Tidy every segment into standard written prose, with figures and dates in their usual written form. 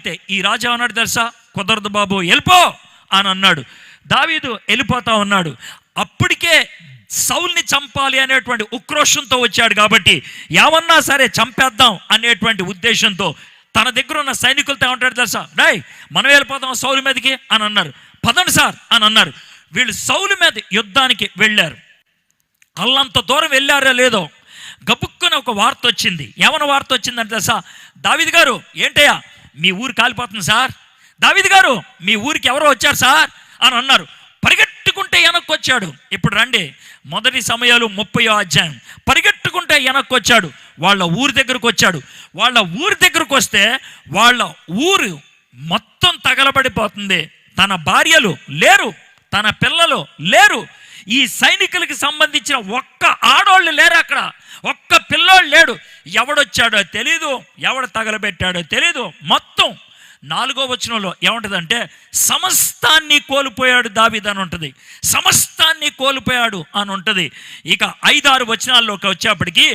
అయితే ఈ రాజు ఏమన్నాడు తెలుసా? కుదరదు బాబు, వెళ్ళిపో అని అన్నాడు. దావీదు వెళ్ళిపోతా ఉన్నాడు. అప్పటికే సౌల్ని చంపాలి అనేటువంటి ఉక్రోషంతో వచ్చాడు కాబట్టి ఏమన్నా సరే చంపేద్దాం అనేటువంటి ఉద్దేశంతో తన దగ్గర ఉన్న సైనికులతో ఏమంటాడు తెలుసా? డై, మనం వెళ్ళిపోదాం సౌలు మీదకి అని అన్నారు. పదండి సార్ అని అన్నారు. వీళ్ళు సౌలు మీద యుద్ధానికి వెళ్ళారు. అల్లంత దూరం వెళ్ళారో లేదో గబుక్కున ఒక వార్త వచ్చింది. ఏమన్నా వార్త వచ్చిందంటే తెలుసా? దావీదు గారు, ఏంటయ్యా మీ ఊరు కాలిపోతుంది సార్, దావీదు గారు మీ ఊరికి ఎవరో వచ్చారు సార్ అని అన్నారు. పరిగెట్టుకుంటే వెనక్కి వచ్చాడు. ఇప్పుడు రండి, 1 సమయాలు 30వ అధ్యాయం. పరిగెట్టుకుంటే వెనక్కి వచ్చాడు, వాళ్ళ ఊరి దగ్గరకు వచ్చాడు. వాళ్ళ ఊరి దగ్గరకు వస్తే వాళ్ళ ఊరు మొత్తం తగలబడిపోతుంది. తన భార్యలు లేరు, తన పిల్లలు లేరు, ఈ సైనికులకి సంబంధించిన ఒక్క ఆడోళ్ళు లేరు, అక్కడ ఒక్క పిల్లోళ్ళు లేడు. ఎవడొచ్చాడో తెలీదు, ఎవడు తగలబెట్టాడో తెలీదు. మొత్తం 4వ వచనంలో ఏముంటుందంటే సమస్తాన్ని కోల్పోయాడు దావీదు అని ఉంటుంది. సమస్తాన్ని కోల్పోయాడు అని ఉంటుంది. ఇక 5-6 వచనాల్లోకి వచ్చేప్పటికి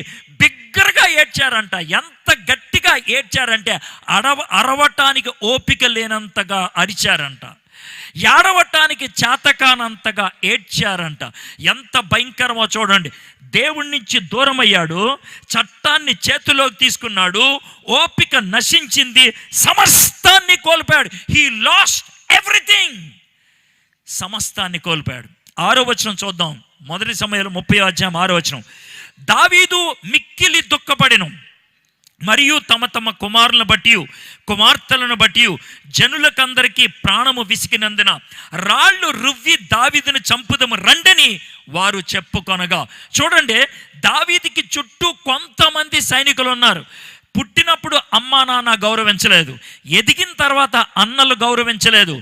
బిగ్గరగా ఏడ్చారంట. ఎంత గట్టిగా ఏడ్చారంటే అరవటానికి ఓపిక లేనంతగా అరిచారంట, ఏడవటానికి చేతకానంతగా ఏడ్చారంట. ఎంత భయంకరమో చూడండి. దేవుడి నుంచి దూరం అయ్యాడు, చట్టాన్ని చేతిలోకి తీసుకున్నాడు, ఓపిక నశించింది, సమస్తాన్ని కోల్పోయాడు. He lost everything. సమస్తాన్ని కోల్పోయాడు. 6వ వచనం చూద్దాం. 1 సమయాలు 30వ అధ్యాయం 6వ వచనం. దావీదు మిక్కిలి దుఃఖపడెను, మరియు తమ తమ కుమారులను బట్టి కుమార్తెలను బట్టి జనులకందరికీ ప్రాణము విసికినందున రాళ్ళు రువ్వి దావీదును చంపుదము రండని వారు చెప్పుకొనగా. చూడండి, దావీదుకి చుట్టూ కొంతమంది సైనికులు ఉన్నారు. పుట్టినప్పుడు అమ్మా నాన్న గౌరవించలేదు, ఎదిగిన తర్వాత అన్నలు గౌరవించలేదు,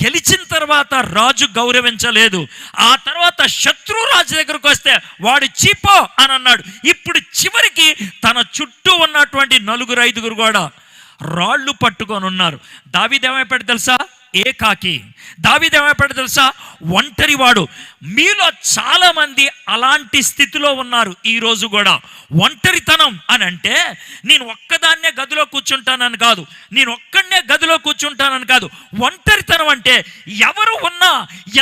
గెలిచిన తర్వాత రాజు గౌరవించలేదు, ఆ తర్వాత శత్రు రాజు దగ్గరకు వస్తే వాడు చీపో అని అన్నాడు. ఇప్పుడు చివరికి తన చుట్టూ ఉన్నటువంటి 4-5 కూడా రాళ్ళు పట్టుకొని ఉన్నారు. దావీదు ఏమైపోయాడు తెలుసా? ఏకాకి. దావీదు ఏమైపోయాడు తెలుసా? ఒంటరివాడు. మీలో చాలామంది అలాంటి స్థితిలో ఉన్నారు ఈరోజు కూడా. ఒంటరితనం అని అంటే నేను ఒక్కదాన్నే గదిలో కూర్చుంటానని కాదు, నేను ఒక్కడనే గదిలో కూర్చుంటానని కాదు. ఒంటరితనం అంటే ఎవరు ఉన్నా,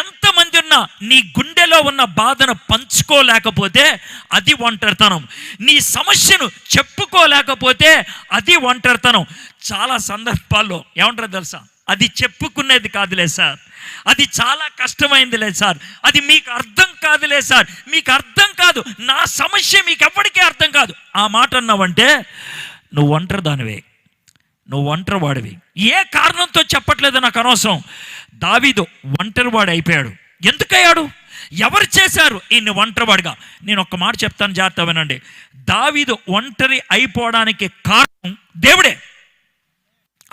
ఎంతమంది ఉన్నా నీ గుండెలో ఉన్న బాధను పంచుకోలేకపోతే అది ఒంటరితనం. నీ సమస్యను చెప్పుకోలేకపోతే అది ఒంటరితనం. చాలా సందర్భాల్లో ఏమంటారు తెలుసా? అది చెప్పుకునేది కాదులే సార్, అది చాలా కష్టమైందిలే సార్, అది మీకు అర్థం కాదులే సార్, మీకు అర్థం కాదు, నా సమస్య మీకు ఎప్పటికీ అర్థం కాదు. ఆ మాట అన్నావంటే నువ్వు ఒంటరి దానివే, నువ్వు ఒంటరి వాడివి. ఏ కారణంతో చెప్పట్లేదు నాకు అనవసరం. దావీదు ఒంటరివాడు అయిపోయాడు. ఎందుకయ్యాడు? ఎవరు చేశారు ఈయన్ని ఒంటరివాడిగా? నేను ఒక్క మాట చెప్తాను, జాగ్రత్త వినండి. దావీదు ఒంటరి అయిపోవడానికి కారణం దేవుడే.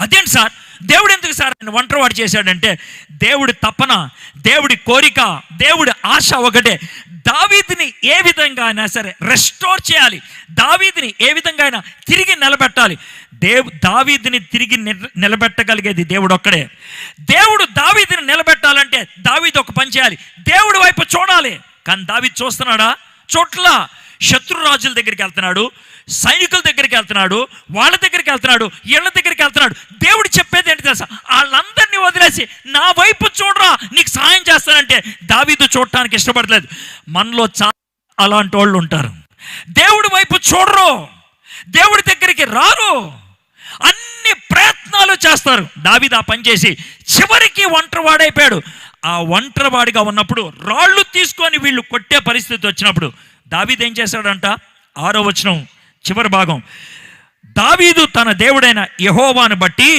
అదేంటి సార్, దేవుడు ఎందుకు సార్ ఆయన ఒంటరివాడు చేశాడంటే దేవుడి తపన, దేవుడి కోరిక, దేవుడి ఆశ ఒకటే. దావీదుని ఏ విధంగా అయినా సరే రెస్టోర్ చేయాలి, దావీదుని ఏ విధంగా అయినా తిరిగి నిలబెట్టాలి. దావీదుని తిరిగి నిలబెట్టగలిగేది దేవుడు ఒక్కడే. దేవుడు దావీదుని నిలబెట్టాలంటే దావీదు ఒక పని చేయాలి, దేవుడి వైపు చూడాలి. కానీ దావీదు చూస్తున్నాడా? చూట్లా. శత్రు రాజుల దగ్గరికి వెళ్తున్నాడు, సైనికుల దగ్గరికి వెళ్తున్నాడు, వాళ్ళ దగ్గరికి వెళ్తున్నాడు, వీళ్ళ దగ్గరికి వెళ్తున్నాడు. దేవుడు చెప్పేది ఏంటి తెలుసా? వాళ్ళందరినీ వదిలేసి నా వైపు చూడరా, నీకు సహాయం చేస్తానంటే దావీదు చూడటానికి ఇష్టపడలేదు. మనలో చాలా అలాంటి వాళ్ళు ఉంటారు. దేవుడి వైపు చూడరు, దేవుడి దగ్గరికి రారు, అన్ని ప్రయత్నాలు చేస్తారు. దావీదు ఆ పని చేసి చివరికి ఒంటరివాడైపోయాడు. ఆ ఒంటరివాడిగా ఉన్నప్పుడు రాళ్ళు తీసుకొని వీళ్ళు కొట్టే పరిస్థితి వచ్చినప్పుడు దావీదు ఏం చేశాడంట? 6వ వచనం చివరి భాగం. దావీదు తన దేవుడైన యెహోవాను బట్టి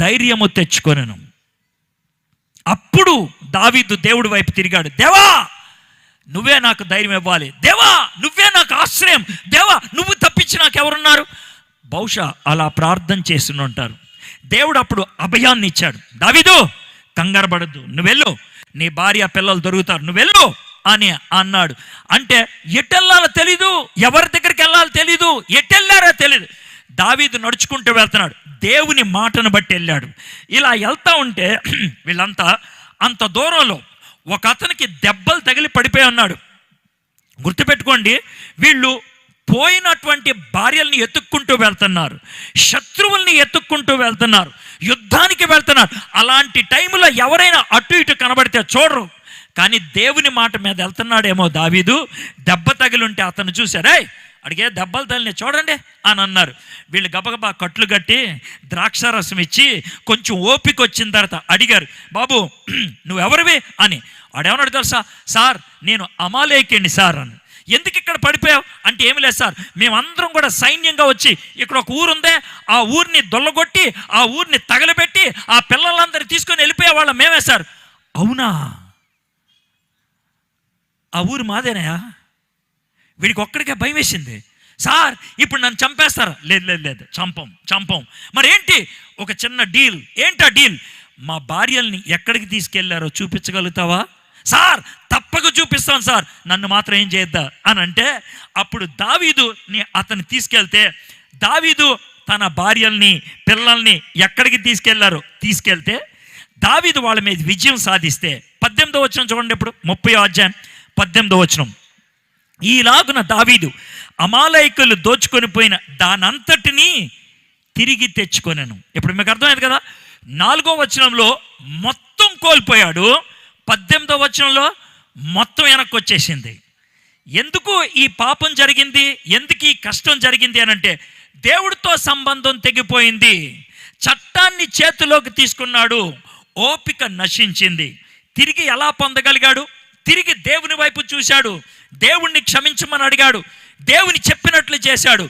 ధైర్యము తెచ్చుకొనెను. అప్పుడు దావీదు దేవుడి వైపు తిరిగాడు. దేవా, నువ్వే నాకు ధైర్యం ఇవ్వాలి, దేవా నువ్వే నాకు ఆశ్రయం, దేవా నువ్వు తప్పించి నాకెవరున్నారు? బహుశా అలా ప్రార్థన చేసి ఉంటారు. దేవుడు అప్పుడు అభయాన్ని ఇచ్చాడు. దావీదు కంగారు పడద్దు, నువ్వెళ్ళు, నీ భార్య పిల్లలు దొరుకుతారు, నువ్వెళ్ళు అని అన్నాడు. అంటే ఎటెళ్ళాలో తెలీదు, ఎవరి దగ్గరికి వెళ్ళాలో తెలీదు, ఎటెళ్ళారో తెలీదు. దావీదు నడుచుకుంటూ వెళ్తున్నాడు, దేవుని మాటను బట్టి వెళ్ళాడు. ఇలా వెళ్తా ఉంటే వీళ్ళంతా అంత దూరంలో ఒక అతనికి దెబ్బలు తగిలి పడిపోయి ఉన్నాడు. గుర్తుపెట్టుకోండి, వీళ్ళు పోయినటువంటి భార్యల్ని ఎత్తుక్కుంటూ వెళ్తున్నారు, శత్రువుల్ని ఎత్తుక్కుంటూ వెళ్తున్నారు, యుద్ధానికి వెళ్తున్నారు. అలాంటి టైంలో ఎవరైనా అటు ఇటు కనబడితే చూడరు. కానీ దేవుని మాట మీద వెళ్తున్నాడేమో దావీదు, దెబ్బ తగిలుంటే అతను చూశారే, అడిగే దెబ్బలు తగిలిని చూడండి అని అన్నారు. వీళ్ళు గబగబా కట్లు కట్టి ద్రాక్షారసం ఇచ్చి కొంచెం ఓపిక వచ్చిన తర్వాత అడిగారు, బాబు నువ్వెవరివి అని. ఆడేమన్నాడు తెలుసా, సార్ నేను అమాలేకుణ్ణి సార్ అని. ఎందుకు ఇక్కడ పడిపోయావు అంటే, ఏమి లేదు సార్, మేమందరం కూడా సైన్యంగా వచ్చి ఇక్కడ ఒక ఊరుందే, ఆ ఊరిని దొల్లగొట్టి ఆ ఊరిని తగలబెట్టి ఆ పిల్లలందరినీ తీసుకొని వెళ్ళిపోయే వాళ్ళం మేమే సార్. అవునా, ఆ ఊరు మాదేనా? వీడికి ఒక్కడికే భయం వేసింది. సార్ ఇప్పుడు నన్ను చంపేస్తారా? లేదు లేదు లేదు, చంపం. మరి ఏంటి? ఒక చిన్న డీల్. ఏంటా డీల్? మా భార్యల్ని ఎక్కడికి తీసుకెళ్లారో చూపించగలుగుతావా? సార్ తప్పక చూపిస్తాను సార్, నన్ను మాత్రం ఏం చేద్దా అని అంటే, అప్పుడు దావీదుని అతను తీసుకెళ్తే, దావీదు తన భార్యల్ని పిల్లల్ని ఎక్కడికి తీసుకెళ్తే దావీదు వాళ్ళ మీద విజయం సాధిస్తే 18వ వచనం చూడండి. ఇప్పుడు 30వ అధ్యాయం 18వ వచనం. ఈలాగున దావీదు అమాలేకులు దోచుకొని పోయిన దానంతటినీ తిరిగి తెచ్చుకొనెను. ఇప్పుడు మీకు అర్థమైంది కదా, 4వ వచనంలో మొత్తం కోల్పోయాడు, 18వ వచనంలో మొత్తం వెనక్కి వచ్చేసింది. ఎందుకు ఈ పాపం జరిగింది, ఎందుకు ఈ కష్టం జరిగింది అని అంటే, దేవుడితో సంబంధం తెగిపోయింది, చట్టాన్ని చేతిలోకి తీసుకున్నాడు, ఓపిక నశించింది. తిరిగి ఎలా పొందగలిగాడు? తిరిగి దేవుని వైపు చూశాడు, దేవుణ్ణి క్షమించమని అడిగాడు, దేవుని చెప్పినట్లు చేశాడు,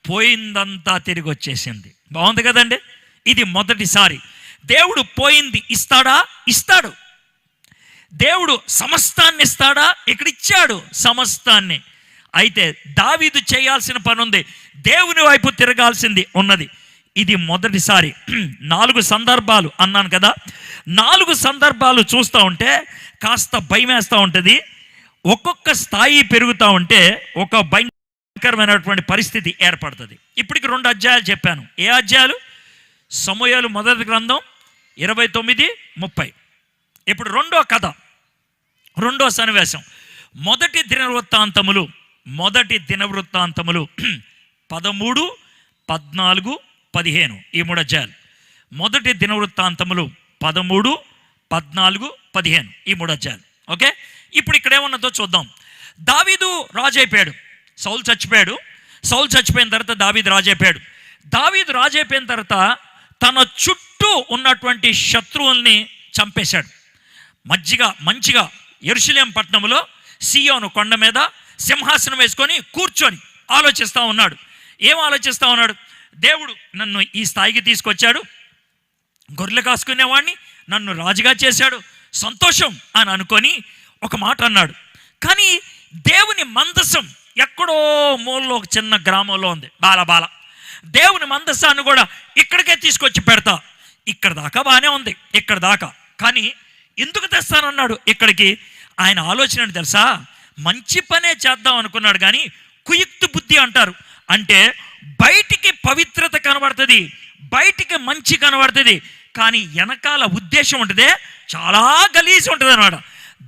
పోయిందంతా తిరిగి వచ్చేసింది. బాగుంది కదండి. ఇది మొదటిసారి. దేవుడు పోయింది ఇస్తాడా? ఇస్తాడు. దేవుడు సమస్తాన్ని ఇస్తాడా? ఇక్కడ ఇచ్చాడు సమస్తాన్ని. అయితే దావీదు చేయాల్సిన పని ఉంది, దేవుని వైపు తిరగాల్సింది ఉన్నది. ఇది మొదటిసారి. 4 సందర్భాలు అన్నాను కదా, 4 సందర్భాలు చూస్తూ ఉంటే కాస్త భయం వేస్తూ ఉంటుంది. ఒక్కొక్క స్థాయి పెరుగుతూ ఉంటే ఒక భయంకరమైనటువంటి పరిస్థితి ఏర్పడుతుంది. ఇప్పటికి 2 అధ్యాయాలు చెప్పాను. ఏ అధ్యాయాలు? సమూయేలు మొదటి గ్రంథం 29-30. ఇప్పుడు రెండో కథ, రెండో సన్నివేశం. మొదటి దినవృత్తాంతములు 13, 14, 15 ఈ 3 అధ్యాయాలు. మొదటి దినవృత్తాంతములు 13, 14, 15 ఈ 3 అధ్యాయాలు. ఓకే, ఇప్పుడు ఇక్కడ ఏమన్నదో చూద్దాం. దావీదు రాజు అయిపోయాడు, సౌలు చచ్చిపోయాడు. సౌలు చచ్చిపోయిన తర్వాత దావీదు రాజు అయిపోయాడు. దావీదు రాజు అయిపోయిన తర్వాత తన చుట్టూ ఉన్నటువంటి శత్రువుల్ని చంపేశాడు. మంచిగా యెరూషలేము పట్టణంలో సీయోను కొండ మీద సింహాసనం వేసుకొని కూర్చొని ఆలోచిస్తూ ఉన్నాడు. ఏం ఆలోచిస్తూ ఉన్నాడు? దేవుడు నన్ను ఈ స్థాయికి తీసుకొచ్చాడు, గొర్రెలు కాసుకునేవాడిని నన్ను రాజుగా చేశాడు, సంతోషం అని అనుకొని ఒక మాట అన్నాడు. కానీ దేవుని మందసం ఎక్కడో మూలలో ఒక చిన్న గ్రామంలో ఉంది, బాల. దేవుని మందసాన్ని కూడా ఇక్కడికే తీసుకొచ్చి పెడతా. ఇక్కడ దాకా బాగానే ఉంది, ఇక్కడ దాకా. కానీ ఎందుకు తెస్తానన్నాడు ఇక్కడికి? ఆయన ఆలోచన తెలుసా? మంచి పనే చేద్దాం అనుకున్నాడు, కానీ కుయుక్త బుద్ధి అంటారు. అంటే బయటికి పవిత్రత కనబడుతుంది, బయటికి మంచి కనబడుతుంది, కానీ వెనకాల ఉద్దేశం ఉంటుంది, చాలా గలీజ్ ఉంటుంది అన్నమాట.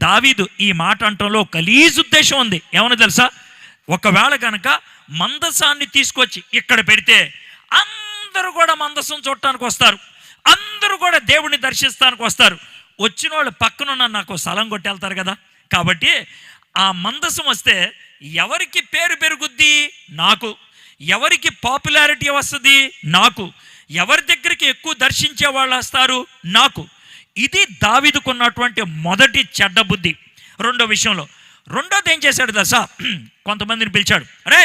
దావీదు ఈ మాట అంటంలో గలీజ్ ఉద్దేశం ఉంది. ఏమన్నా తెలుసా? ఒకవేళ కనుక మందసాన్ని తీసుకొచ్చి ఇక్కడ పెడితే అందరూ కూడా మందసం చూడటానికి వస్తారు, అందరూ కూడా దేవుడిని దర్శిస్తానికి వస్తారు. వచ్చిన వాళ్ళు పక్కనున్న నాకు స్థలం కొట్టేళ్తారు కదా. కాబట్టి ఆ మందసం వస్తే ఎవరికి పేరు పెరుగుద్ది? నాకు. ఎవరికి పాపులారిటీ వస్తుంది? నాకు. ఎవరి దగ్గరికి ఎక్కువ దర్శించే వాళ్ళు వస్తారు? నాకు. ఇది దావీదుకున్నటువంటి మొదటి చెడ్డ బుద్ధి. రెండో విషయంలో, రెండోది ఏం చేశాడు దశ? కొంతమందిని పిలిచాడు, అరే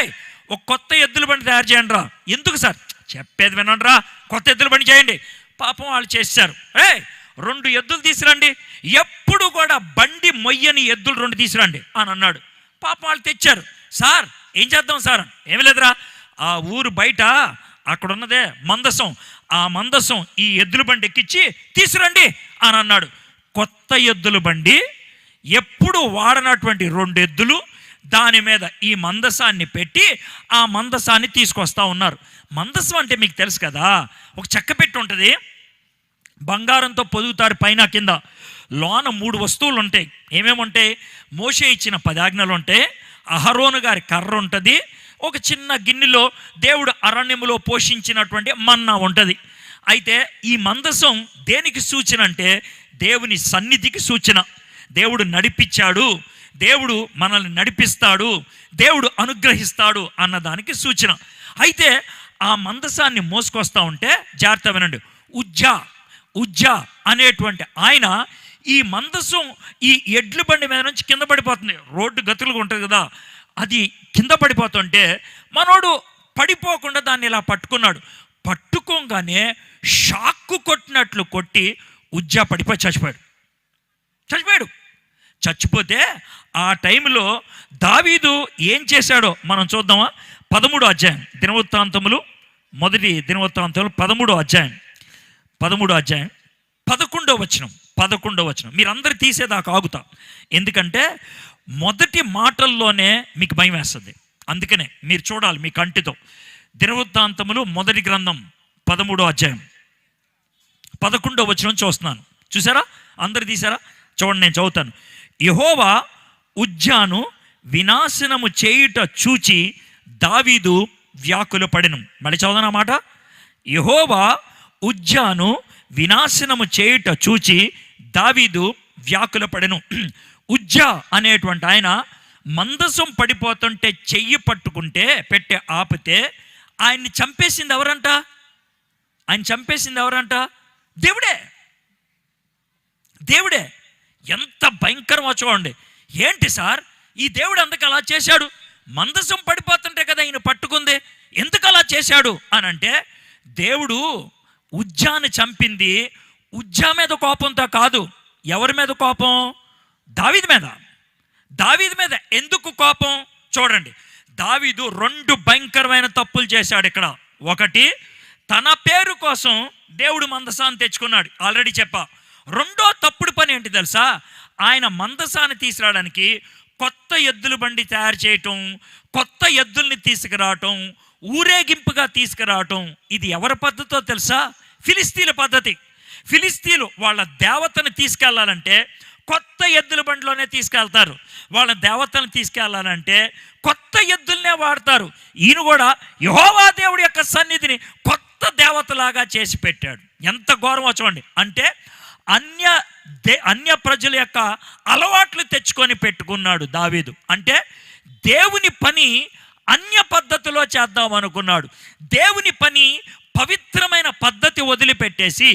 ఒక కొత్త ఎద్దుల బండి తయారు చేయండి రా. ఎందుకు సార్? చెప్పేది వినండి రా, కొత్త ఎద్దుల బండి చేయండి. పాపం వాళ్ళు చేశారు. 2 ఎద్దులు తీసుకురండి, ఎప్పుడు కూడా బండి మొయ్యని ఎద్దులు 2 తీసుకురండి అని అన్నాడు. పాపం వాళ్ళు తెచ్చారు. సార్ ఏం చేద్దాం సార్? ఏమి లేదురా, ఆ ఊరు బయట అక్కడ ఉన్నదే మందసం, ఆ మందసం ఈ ఎద్దుల బండి ఎక్కించి తీసుకురండి అని అన్నాడు. కొత్త ఎద్దుల బండి, ఎప్పుడు వాడనటువంటి 2 ఎద్దులు, దాని మీద ఈ మందసాన్ని పెట్టి ఆ మందసాన్ని తీసుకొస్తా ఉన్నారు. మందసం అంటే మీకు తెలుసు కదా, ఒక చెక్క పెట్టి ఉంటుంది, బంగారంతో పొదుగుతారు పైన కింద. లోన 3 వస్తువులు ఉంటాయి. ఏమేమి ఉంటాయి? మోషే ఇచ్చిన 10 ఆజ్ఞలు ఉంటాయి, అహరోను గారి కర్ర ఉంటుంది, ఒక చిన్న గిన్నెలో దేవుడు అరణ్యములో పోషించినటువంటి మన్నా ఉంటుంది. అయితే ఈ మందసం దేనికి సూచన అంటే దేవుని సన్నిధికి సూచన. దేవుడు నడిపించాడు, దేవుడు మనల్ని నడిపిస్తాడు, దేవుడు అనుగ్రహిస్తాడు అన్నదానికి సూచన. అయితే ఆ మందసాన్ని మోసుకొస్తా ఉంటే జాగ్రత్త వినండి, ఉజ్జా అనేటువంటి ఆయన ఈ మందసం ఈ ఎడ్ల బండి మీద నుంచి కింద పడిపోతుంది. రోడ్డు గతులుగా ఉంటుంది కదా, అది కింద పడిపోతుంటే మనోడు పడిపోకుండా దాన్ని ఇలా పట్టుకున్నాడు. పట్టుకోగానే షాక్కు కొట్టినట్లు కొట్టి ఉజ్జా పడిపోయి చచ్చిపోయాడు. చచ్చిపోతే ఆ టైంలో దావీదు ఏం చేశాడో మనం చూద్దామా? 13వ అధ్యాయం దినవృత్తాంతములు, మొదటి దినవృత్తాంతములు 13వ అధ్యాయం 11వ వచనం. మీరందరూ తీసేదాకా ఆగుతా, ఎందుకంటే మొదటి మాటల్లోనే మీకు భయం వేస్తుంది. అందుకనే మీరు చూడాలి మీ కంటితో. దినవృత్తాంతములు మొదటి గ్రంథం 13వ అధ్యాయం 11వ వచనం చూస్తున్నాను. చూసారా? అందరు తీసారా? చూడండి, నేను చదువుతాను. యెహోవా ఉజ్జాను వినాశనము చేయుట చూచి దావీదు వ్యాకుల పడెను. మళ్ళీ చదువునా మాట. యెహోవా ఉజ్జాను వినాశనము చేయుట చూచి దావీదు వ్యాకుల పడెను. ఉజ్జా అనేటువంటి ఆయన మందసం పడిపోతుంటే చెయ్యి పట్టుకుంటే పెట్టే ఆపితే ఆయన్ని చంపేసింది ఎవరంట? దేవుడే. ఎంత భయంకరమో చూడండి. ఏంటి సార్, ఈ దేవుడు అందుకు అలా చేశాడు? మందసం పడిపోతుంటే కదా ఈయన పట్టుకుంది, ఎందుకు అలా చేశాడు అని అంటే, దేవుడు ఉజ్జాని చంపింది ఉజ్జా మీద కోపంతో కాదు. ఎవరి మీద కోపం? దావీదు మీద. ఎందుకు కోపం? చూడండి, దావీదు 2 భయంకరమైన తప్పులు చేశాడు ఇక్కడ. ఒకటి, తన పేరు కోసం దేవుడు మందసాన్ని తెచ్చుకున్నాడు, ఆల్రెడీ చెప్పా. రెండో తప్పుడు పని ఏంటి తెలుసా? ఆయన మందసాన్ని తీసుకురావడానికి కొత్త ఎద్దుల బండి తయారు చేయటం, కొత్త ఎద్దుల్ని తీసుకురావటం, ఊరేగింపుగా తీసుకురావటం. ఇది ఎవరి పద్ధతో తెలుసా? ఫిలిస్తీన్ల పద్ధతి. ఫిలిస్తీన్లు వాళ్ళ దేవతను తీసుకెళ్లాలంటే కొత్త ఎద్దుల బండిలోనే తీసుకెళ్తారు. వాళ్ళ దేవతను తీసుకెళ్లాలంటే కొత్త ఎద్దులనే వాడతారు. ఈయన కూడా యెహోవా దేవుడి యొక్క సన్నిధిని కొత్త దేవతలాగా చేసి పెట్టాడు. ఎంత ఘోరమో చూడండి. అంటే అన్య ప్రజల యొక్క అలవాట్లు తెచ్చుకొని పెట్టుకున్నాడు దావీదు. అంటే దేవుని పని అన్య పద్ధతిలో చేద్దాం అనుకున్నాడు. దేవుని పని పవిత్రమైన పద్ధతి వదిలిపెట్టేసి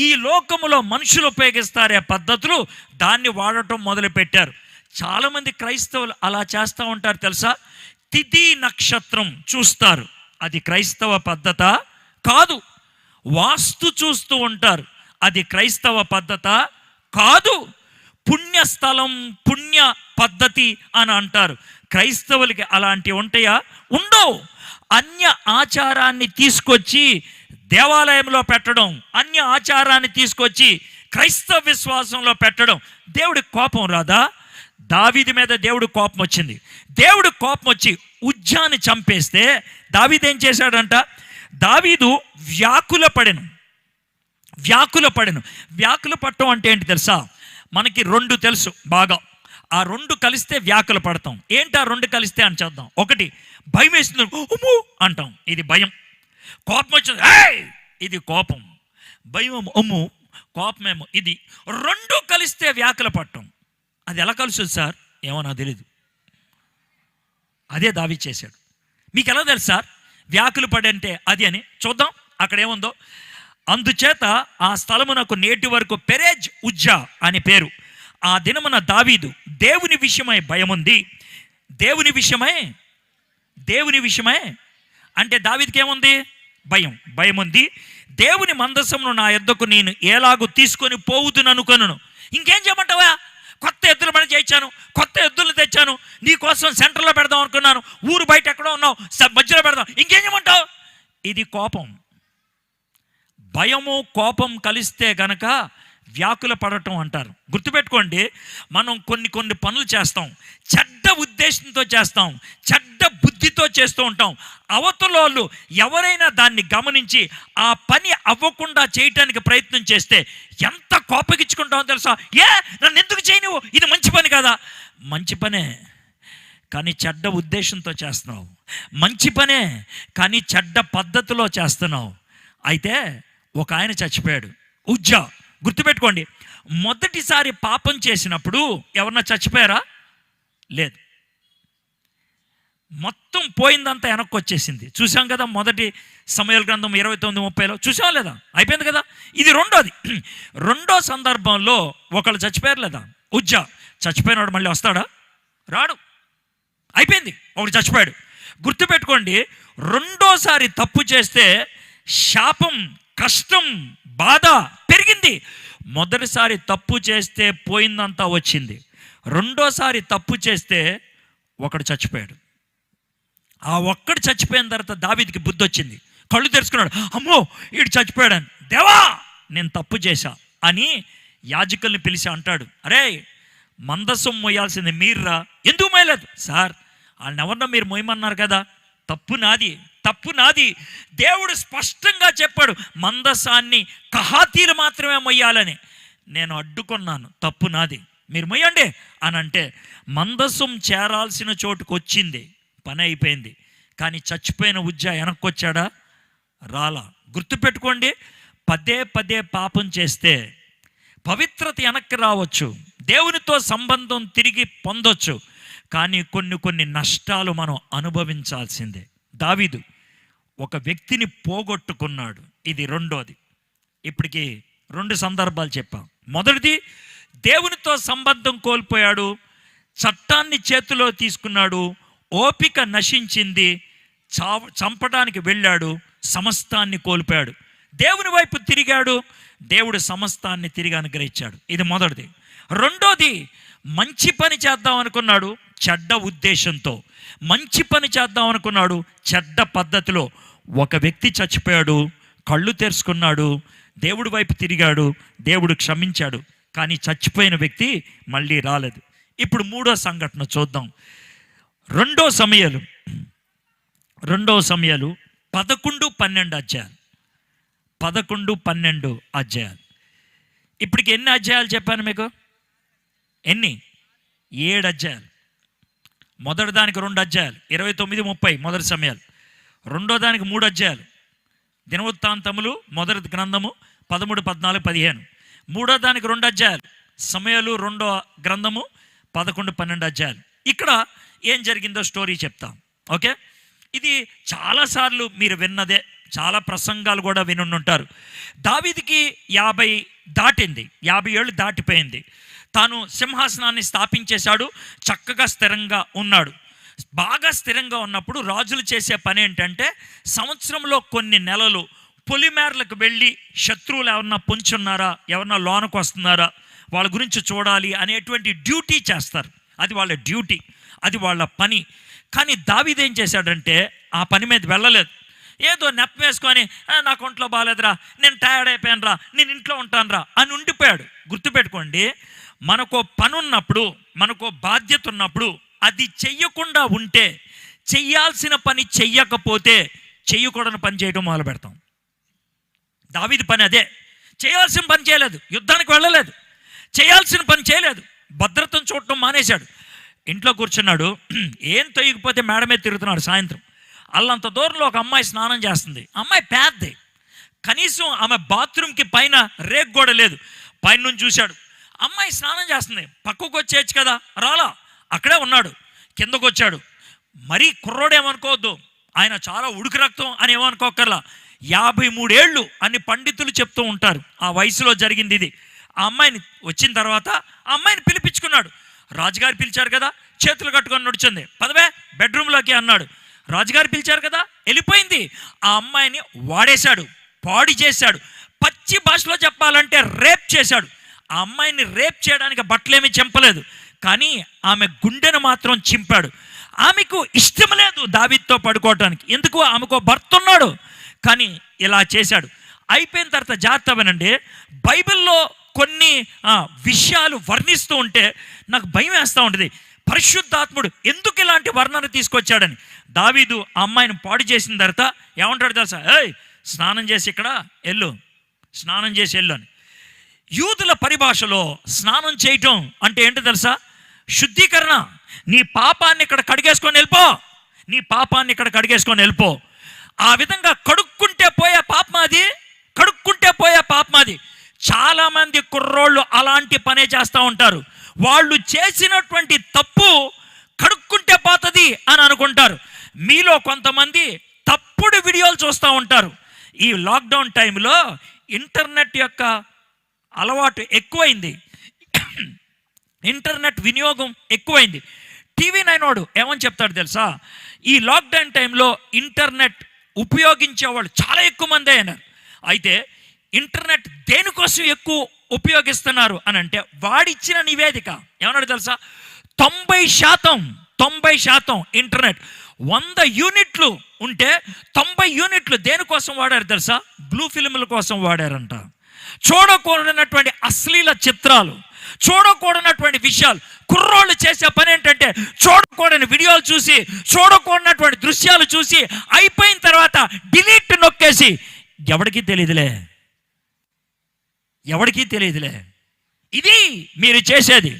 ఈ లోకములో మనుషులు ఉపయోగిస్తారే పద్ధతులు, దాన్ని వాడటం మొదలుపెట్టారు. చాలామంది క్రైస్తవులు అలా చేస్తూ ఉంటారు తెలుసా? తిథి నక్షత్రం చూస్తారు, అది క్రైస్తవ పద్ధత కాదు. వాస్తు చూస్తూ ఉంటారు, అది క్రైస్తవ పద్ధత కాదు. పుణ్యస్థలం, పుణ్య పద్ధతి అని అంటారు. క్రైస్తవులకి అలాంటివి ఉంటాయా? ఉండవు. అన్య ఆచారాన్ని తీసుకొచ్చి దేవాలయంలో పెట్టడం, అన్య ఆచారాన్ని తీసుకొచ్చి క్రైస్తవ విశ్వాసంలో పెట్టడం, దేవుడికి కోపం రాదా? దావీదు మీద దేవుడు కోపం వచ్చింది. దేవుడు కోపం వచ్చి ఉజ్జాని చంపేస్తే దావీదు ఏం చేశాడంట? దావీదు వ్యాకుల పడెను. వ్యాకుల పడటం అంటే ఏంటి తెలుసా? మనకి 2 తెలుసు బాగా. ఆ 2 కలిస్తే వ్యాకుల పడతాం. ఏంటి ఆ 2 కలిస్తే అని చూద్దాం. ఒకటి, భయం వేస్తుంది, ఉమ్ము అంటాం, ఇది భయం. కోపం వచ్చింది, ఇది కోపం. భయం ఉమ్ము, కోపమేమో ఇది. 2 కలిస్తే వ్యాకుల పడటం. అది ఎలా కలుస్తుంది సార్? ఏమో నాకు తెలీదు. అదే దావీదు చేశాడు. మీకు ఎలా తెలుసు సార్ వ్యాకులు పడంటే అది అని? చూద్దాం అక్కడ ఏముందో. అందుచేత ఆ స్థలమునకు నేటి వరకు పెరేజ్ ఉజ్జా అని పేరు. ఆ దినమున దావీదు దేవుని విషయమై భయముంది. దేవుని విషయమై అంటే దావీదుకి ఏముంది? భయం ఉంది. దేవుని మందసమును నా యొద్దకు నేను ఎలాగూ తీసుకొని పోవుదుననుకొనును. ఇంకేం చేయమంటావా? కొత్త ఎద్దుల పని చేయించాను, కొత్త ఎద్దులు తెచ్చాను, నీ కోసం సెంటర్లో పెడదాం అనుకున్నాను, ఊరు బయట ఎక్కడో ఉన్నావు, మధ్యలో పెడదాం, ఇంకేం చేయమంటావు? ఇది కోపం. భయము కోపం కలిస్తే గనక వ్యాకుల పడటం అంటారు. గుర్తుపెట్టుకోండి, మనం కొన్ని పనులు చేస్తాం, చెడ్డ ఉద్దేశంతో చేస్తాం, చెడ్డ బుద్ధితో చేస్తూ ఉంటాం. అవతలోళ్ళు ఎవరైనా దాన్ని గమనించి ఆ పని అవ్వకుండా చేయటానికి ప్రయత్నం చేస్తే ఎంత కోపగించుకుంటామో తెలుసా? నన్ను ఎందుకు చేయనివ్వు, ఇది మంచి పని కదా. మంచి పనే, కానీ చెడ్డ ఉద్దేశంతో చేస్తున్నావు. మంచి పనే కానీ చెడ్డ పద్ధతిలో చేస్తున్నావు. అయితే ఒక ఆయన చచ్చిపోయాడు, ఉజ్జా. గుర్తుపెట్టుకోండి, మొదటిసారి పాపం చేసినప్పుడు ఎవరన్నా చచ్చిపోయారా? లేదు. మొత్తం పోయిందంతా వెనక్కి వచ్చేసింది. చూసాం కదా, మొదటి సమూయేలు గ్రంథం 29:30 చూసాం లేదా? అయిపోయింది కదా. ఇది రెండో సందర్భంలో ఒకళ్ళు చచ్చిపోయారు లేదా? ఉజ్జా. చచ్చిపోయినాడు మళ్ళీ వస్తాడా? రాడు. అయిపోయింది, ఒకడు చచ్చిపోయాడు. గుర్తుపెట్టుకోండి, రెండోసారి తప్పు చేస్తే శాపం, కష్టం, బాధ పెరిగింది. మొదటిసారి తప్పు చేస్తే పోయిందంతా వచ్చింది. రెండోసారి తప్పు చేస్తే ఒకడు చచ్చిపోయాడు. ఆ ఒక్కడు చచ్చిపోయిన తర్వాత దావీదుకి బుద్ధి వచ్చింది. కళ్ళు తెరుచుకున్నాడు, అమ్మో వీడు చచ్చిపోయాడని. దేవా నేను తప్పు చేశా అని యాజకుల్ని పిలిచి అంటాడు, అరే మందసం మోయాల్సింది మీర్రా, ఎందుకు మోయలేదు? సార్ వాళ్ళని ఎవరన్నా మీరు మోయమన్నారు కదా, తప్పు నాది. దేవుడు స్పష్టంగా చెప్పాడు, మందసాన్ని కహాతీలు మాత్రమే మొయ్యాలని. నేను అడ్డుకున్నాను, తప్పు నాది, మీరు మొయ్యండి అని అంటే మందసం చేరాల్సిన చోటుకు వచ్చింది, పని అయిపోయింది. కానీ చచ్చిపోయిన ఉజ్జా వెనక్కి వచ్చాడా? రాలా. గుర్తుపెట్టుకోండి, పదే పాపం చేస్తే పవిత్రత వెనక్కి రావచ్చు, దేవునితో సంబంధం తిరిగి పొందొచ్చు, కానీ కొన్ని నష్టాలు మనం అనుభవించాల్సిందే. దావీదు ఒక వ్యక్తిని పోగొట్టుకున్నాడు. ఇది రెండోది. ఇప్పటికి 2 సందర్భాలు చెప్పాం. మొదటిది, దేవునితో సంబంధం కోల్పోయాడు, చట్టాన్ని చేతిలో తీసుకున్నాడు, ఓపిక నశించింది, చంపడానికి వెళ్ళాడు, సమస్తాన్ని కోల్పోయాడు. దేవుని వైపు తిరిగాడు, దేవుడు సమస్తాన్ని తిరిగి అనుగ్రహించాడు. ఇది మొదటిది. రెండోది, మంచి పని చేద్దాం అనుకున్నాడు, చెడ్డ ఉద్దేశంతో మంచి పని చేద్దాం అనుకున్నాడు, చెడ్డ పద్ధతిలో. ఒక వ్యక్తి చచ్చిపోయాడు, కళ్ళు తెరుచుకున్నాడు, దేవుడి వైపు తిరిగాడు, దేవుడు క్షమించాడు, కానీ చచ్చిపోయిన వ్యక్తి మళ్ళీ రాలేదు. ఇప్పుడు 3వ సంఘటన చూద్దాం. 2 సమూయేలు 11-12 అధ్యాయాలు. 11-12 అధ్యాయాలు. ఇప్పటికి ఎన్ని అధ్యాయాలు చెప్పాను మీకు? ఎన్ని? 7 అధ్యాయాలు. మొదటి దానికి 2 అధ్యాయాలు, 29-30 మొదటి సమయాలు. రెండో దానికి 3 అధ్యాయాలు, దినవృత్తాంతములు మొదటి గ్రంథము 13, 14, 15. మూడో దానికి 2 అధ్యాయాలు, సమయాలు 2వ గ్రంథము 11, 12 అధ్యాయాలు. ఇక్కడ ఏం జరిగిందో స్టోరీ చెప్తాం. ఓకే, ఇది చాలాసార్లు మీరు విన్నదే, చాలా ప్రసంగాలు కూడా వినుంటారు. దావీదుకి 50 దాటింది, 50 ఏళ్ళు దాటిపోయింది. తాను సింహాసనాన్ని స్థాపించేశాడు, చక్కగా స్థిరంగా ఉన్నాడు. బాగా స్థిరంగా ఉన్నప్పుడు రాజులు చేసే పని ఏంటంటే, సంవత్సరంలో కొన్ని నెలలు పొలిమేరలకు వెళ్ళి శత్రువులు ఎవరన్నా పొంచున్నారా, ఎవరన్నా లోనకు వస్తున్నారా, వాళ్ళ గురించి చూడాలి అనేటువంటి డ్యూటీ చేస్తారు. అది వాళ్ళ డ్యూటీ, అది వాళ్ళ పని. కానీ దావీదు ఏం చేశాడంటే ఆ పని మీద వెళ్ళలేదు. ఏదో నెప్ప వేసుకొని నాకు ఒంట్లో బాగాలేదురా, నేను టైర్డ్ అయిపోయానురా, నేను ఇంట్లో ఉంటానురా అని ఉండిపోయాడు. గుర్తుపెట్టుకోండి, మనకో పని ఉన్నప్పుడు, మనకో బాధ్యత ఉన్నప్పుడు అది చెయ్యకుండా ఉంటే, చెయ్యాల్సిన పని చెయ్యకపోతే చెయ్యకూడని పని చేయడం మొదలు పెడతాం. దావీదు పని అదే. చేయాల్సిన పని చేయలేదు, యుద్ధానికి వెళ్ళలేదు, చేయాల్సిన పని చేయలేదు, భద్రతను చూడటం మానేశాడు. ఇంట్లో కూర్చున్నాడు, ఏం తొయ్యకపోతే మేడ మీద తిరుగుతున్నాడు. సాయంత్రం అల్లంత దూరంలో ఒక అమ్మాయి స్నానం చేస్తుంది. అమ్మాయి పేద్ది, కనీసం ఆమె బాత్రూమ్కి పైన రేక్ కూడా లేదు. పైన నుంచి చూశాడు, అమ్మాయి స్నానం చేస్తుంది, పక్కకు వచ్చేయచ్చు కదా, రాలా, అక్కడే ఉన్నాడు. కిందకు వచ్చాడు. మరీ కుర్రోడు ఏమనుకోవద్దు, ఆయన చాలా ఉడుకు రక్తం అని ఏమనుకోకర్లా. 53 ఏళ్ళు అని పండితులు చెప్తూ ఉంటారు. ఆ వయసులో జరిగింది ఇది. ఆ అమ్మాయిని వచ్చిన తర్వాత ఆ అమ్మాయిని పిలిపించుకున్నాడు. రాజుగారు పిలిచారు కదా, చేతులు కట్టుకొని నడిచింది, పదవే బెడ్రూమ్లోకి అన్నాడు. రాజుగారు పిలిచారు కదా, వెళ్ళిపోయింది. ఆ అమ్మాయిని వాడేశాడు, పాడి చేశాడు. పచ్చి భాషలో చెప్పాలంటే రేప్ చేశాడు. ఆ అమ్మాయిని రేప్ చేయడానికి బట్టలేమీ చింపలేదు, కానీ ఆమె గుండెను మాత్రం చింపాడు. ఆమెకు ఇష్టం లేదు దావీదుతో పడుకోవటానికి. ఎందుకు? ఆమెకు భర్త ఉన్నాడు, కానీ ఇలా చేశాడు. అయిపోయిన తర్వాత జాగ్రత్త వినండి, బైబిల్లో కొన్ని విషయాలు వర్ణిస్తూ ఉంటే నాకు భయం వేస్తూ ఉంటుంది. పరిశుద్ధాత్ముడు ఎందుకు ఇలాంటి వర్ణన తీసుకొచ్చాడని. దావీదు ఆ అమ్మాయిని పాడు చేసిన తర్వాత ఏమంటాడు తెలుసా? ఏయ్ స్నానం చేసి ఇక్కడ వెళ్ళు, స్నానం చేసి వెళ్ళు అని. యూదుల పరిభాషలో స్నానం చేయటం అంటే ఏంటో తెలుసా? శుద్ధీకరణ. నీ పాపాన్ని ఇక్కడ కడిగేసుకొని వెళ్ళిపో, నీ పాపాన్ని ఇక్కడ కడిగేసుకొని వెళ్ళిపో. ఆ విధంగా కడుక్కుంటే పోయే పాపం అది, కడుక్కుంటే పోయే పాపం అది. చాలామంది కుర్రోళ్ళు అలాంటి పనే చేస్తూ ఉంటారు. వాళ్ళు చేసినటువంటి తప్పు కడుక్కుంటే పోతుంది అని అనుకుంటారు. మీలో కొంతమంది తప్పుడు వీడియోలు చూస్తూ ఉంటారు. ఈ లాక్డౌన్ టైంలో ఇంటర్నెట్ యొక్క అలవాటు ఎక్కువైంది, ఇంటర్నెట్ వినియోగం ఎక్కువైంది. TV9 వాడు ఏమని చెప్తాడు తెలుసా? ఈ లాక్డౌన్ టైంలో ఇంటర్నెట్ ఉపయోగించేవాళ్ళు చాలా ఎక్కువ మంది అయినారు. అయితే ఇంటర్నెట్ దేనికోసం ఎక్కువ ఉపయోగిస్తున్నారు అని అంటే, వాడిచ్చిన నివేదిక ఏమన్నాడు తెలుసా? 90% ఇంటర్నెట్ 100 యూనిట్లు ఉంటే 90 యూనిట్లు దేనికోసం వాడారు తెలుసా? బ్లూ ఫిల్ముల కోసం వాడారంట. చూడకూడనటువంటి అశ్లీల చిత్రాలు, చూడకూడనటువంటి విషయాలు. కుర్రోళ్ళు చేసే పని ఏంటంటే చూడకూడని వీడియోలు చూసి, చూడకూడనటువంటి దృశ్యాలు చూసి అయిపోయిన తర్వాత డిలీట్ నొక్కేసి, ఎవడికి తెలియదులే. ఇది మీరు చేసేది.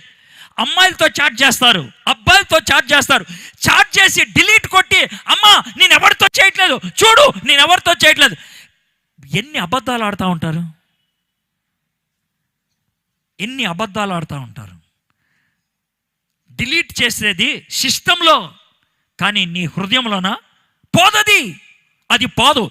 అమ్మాయిలతో చాట్ చేస్తారు, అబ్బాయిలతో చాట్ చేస్తారు. చాట్ చేసి డిలీట్ కొట్టి, అమ్మా నేను ఎవరితో చేయట్లేదు, చూడు నేను ఎవరితో చేయట్లేదు. ఎన్ని అబద్ధాలు ఆడుతూ ఉంటారు. డిలీట్ చేసేది సిస్టంలో, కానీ నీ హృదయంలోన పోదది, అది పోదు.